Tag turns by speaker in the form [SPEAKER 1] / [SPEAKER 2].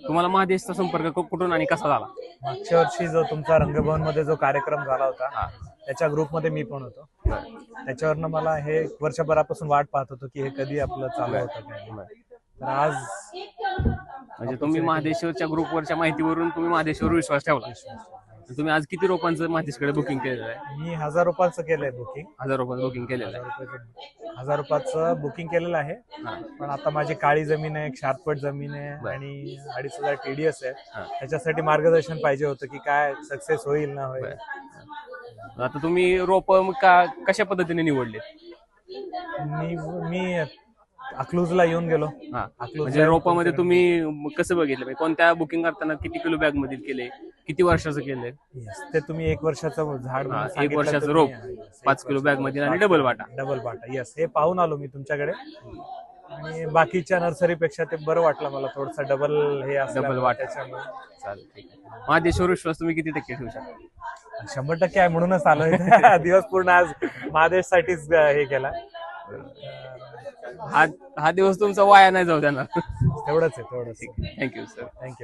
[SPEAKER 1] तुम्हाला महादेशचा संपर्क कुठून आणि कसा झाला?
[SPEAKER 2] मागच्या वर्षी जो तुमचा रंगभवन मध्ये जो कार्यक्रम झाला होता
[SPEAKER 1] हा.
[SPEAKER 2] त्याच्या ग्रुपमध्ये मी पण होतो. त्याच्यावरनं मला हे वर्षभरापासून वाट पाहत होतो की हे कधी आपलं चालू होतं काय. तर आज
[SPEAKER 1] म्हणजे तुम्ही महादेश्वरच्या ग्रुपवरच्या माहितीवरून तुम्ही महादेश्वर विश्वास ठेवला. तुम्ही आज किती रोपांचं महादेशकडे बुकिंग केलेलं आहे?
[SPEAKER 2] मी 1000 रुपयाचं केलंय बुकिंग.
[SPEAKER 1] 1000 रुपयांचं बुकिंग केलेलं आहे.
[SPEAKER 2] 1000 रुपयाचं बुकिंग केलेलं आहे. पण आता माझी काळी जमीन आहे, क्षारपट जमीन आहे आणि 2500 TDS आहे. त्याच्यासाठी मार्गदर्शन पाहिजे होतं की काय सक्सेस होईल ना होईल.
[SPEAKER 1] आता तुम्ही रोप कशा पद्धतीने निवडले?
[SPEAKER 2] मी अकलूजला येऊन गेलो.
[SPEAKER 1] म्हणजे रोपामध्ये तुम्ही कसं बघितलं? म्हणजे कोणत्या बुकिंग करताना किती किलो बॅग मध्ये केले, किती वर्षाचं केलंय?
[SPEAKER 2] ते तुम्ही 1 वर्षाचं झाड,
[SPEAKER 1] 1 वर्षाचं रोप 5 किलो बॅग मध्ये आणि डबल
[SPEAKER 2] बाटा. यस, हे पाहून आलो मी तुमच्याकडे आणि बाकीच्या नर्सरीपेक्षा ते बरं वाटलं मला. थोडंसं डबल
[SPEAKER 1] डबल वाटाच्यामुळे चालेल. ठीक आहे. महादेश्वर विश्वास तुम्ही किती टक्के ठेवू शकता?
[SPEAKER 2] 100% आहे, म्हणूनच आलोय. दिवस पूर्ण आज महादेश साठीच हे केला.
[SPEAKER 1] हा दिवस तुमचा वाया नाही जाऊ देणार.
[SPEAKER 2] तेवढंच आहे.
[SPEAKER 1] Thank you sir.
[SPEAKER 2] थँक्यू.